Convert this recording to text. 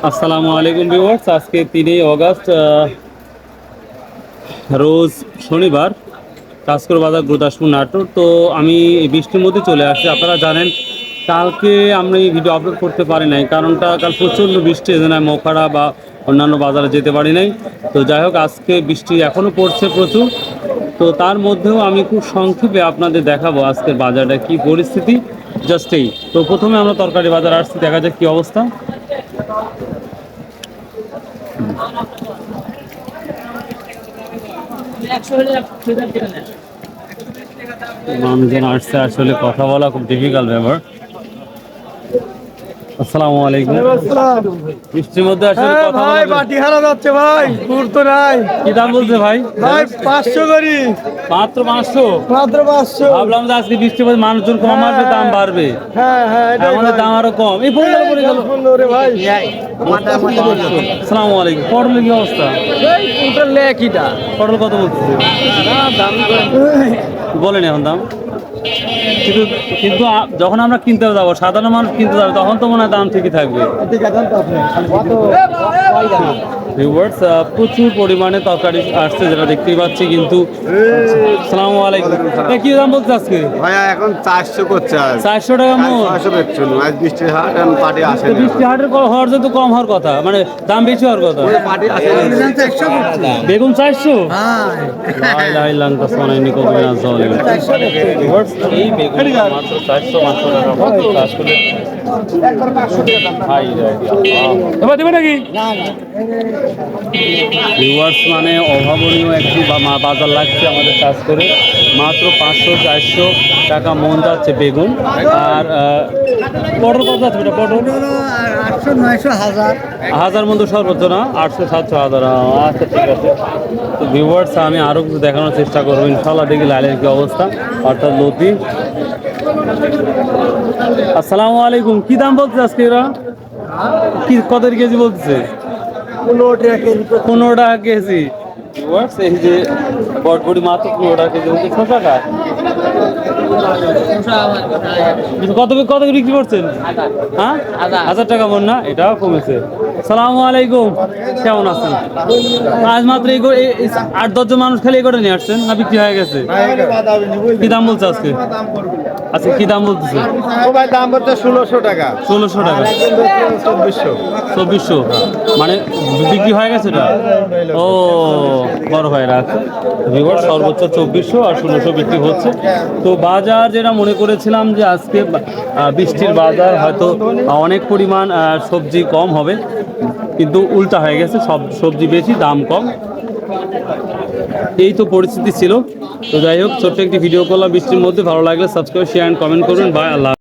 আসসালামু আলাইকুম ভিউয়ার্স, আজকে 3 অগস্ট রোজ শনিবার, কাঁচকর বাজার গুরুদাসপুর নাটোর। তো আমি এই বৃষ্টির মধ্যে চলে আসছি। আপনারা জানেন কালকে আমরা এই ভিডিও আপলোড করতে পারি নাই, কারণটা কাল প্রচণ্ড বৃষ্টি, এজন্য মোখাড়া বা অন্যান্য বাজারে যেতে পারি নাই। তো যাই হোক, আজকে বৃষ্টি এখনও পড়ছে প্রচুর। তো তার মধ্যেও আমি খুব সংক্ষেপে আপনাদের দেখাবো আজকের বাজারটা কী পরিস্থিতি, জাস্ট এই। তো প্রথমে আমরা তরকারি বাজার আসছি, দেখা যাক কী অবস্থা। মানুষজন আসছে, আসলে কথা বলা খুব ডিফিকাল্ট ব্যাপার। আসসালামু আলাইকুম। বৃষ্টির মধ্যে আসলে কথা ভাই বলা বাটি হারা যাচ্ছে ভাই, গুড় তো নাই। কি দাম বলছে ভাই? ভাই 500 করি, মাত্র 500? মাত্র 500। ভাবলাম যে আজকে বৃষ্টির মধ্যে মানুষজন কম আসবে, দাম বাড়বে। হ্যাঁ হ্যাঁ, এটাই আমাদের দাম আরো কম। এই ফোন পড়ে গেল রে ভাই। আসসালামু আলাইকুম। পটলের কি অবস্থা? কুইন্টাল লেখিটা পটল কত বলছে? দাম বলেন এখন দাম। কিন্তু কিন্তু যখন আমরা কিনতে যাবো, সাধারণ মানুষ কিনতে যাবে, তখন তো মনে হয় দাম ঠিকই থাকবে। ভিউয়ার্স, প্রচুর পরিমাণে তরকারি আসছে, যেটা দেখতেই পাচ্ছি। কিন্তু আসসালামু আলাইকুম। কি দাম বলছে আজকে ভাইয়া? এখন 400 করছে। 400 টাকা মন। 400 বেচছো না, আজ বৃষ্টির হাট এখন পার্টি আসে না। বৃষ্টি হাটের হওয়ার জন্য কম হওয়ার কথা, মানে দাম বেশি হওয়ার কথা। পার্টি আসে না। বেগুন 400? এই বেগুন মাত্র 400 টাকা। আসলে ভিউয়ার্স, মানে অভাবনীয় একটি বাজার লাগছে আমাদের কাজ করে। মাত্র 500-400 টাকা মন যাচ্ছে বেগুন। আর পটল কত আছে? এটা পটল 800 900 1000 1000 মতো সর্বোচ্চ না? 800 700 1000। আচ্ছা, ঠিক আছে। তো ভিউয়ার্স, আমি আরও কিছু দেখানোর চেষ্টা করবো ইনশাল্লাহ। দেখি লাইলের কি অবস্থা, অর্থাৎ লতি। আসসালামু আলাইকুম। কি দাম বলছে আজকে এরা? কি কত কেজি বলছে? 15 টাকা কেজি। 15 টাকা কেজি। এই যে বটবড়ি মাত্র 15 টাকা কেজি বলছে। ছোট টাকা কত কত বিক্রি করছেন? হ্যাঁ, 1000 টাকা মন না? এটাও কমেছে। সালামু আলাইকুম, কেমন আছেন? আজ মাত্র 8-10 জন মানুষ খালি করে নিয়ে আসছেন, না বিক্রি হয়ে গেছে? কি দাম বলছে আজকে? আজকে কি দাম বলতেছে? ভাই দাম বলতে 1600 টাকা। 1600 টাকা। 2400 মানে বিক্রি হয়ে গেছে এটা? ও বড় ভাইরা আছে। সর্বোচ্চ 2400 আর 1600 বিক্রি হচ্ছে। তো বাজার যেটা মনে করেছিলাম যে আজকে বৃষ্টির বাজার, হয়তো অনেক পরিমাণ সবজি কম হবে, কিন্তু উল্টা হয়ে গেছে। সব সবজি বেশি, দাম কম। এই তো পরিস্থিতি ছিল। তো যাই হোক, ছোট্ট একটি ভিডিও করলাম বৃষ্টির মধ্যে। ভালো লাগলে সাবস্ক্রাইব, শেয়ার অ্যান্ড কমেন্ট করুন। বাই, আল্লাহ।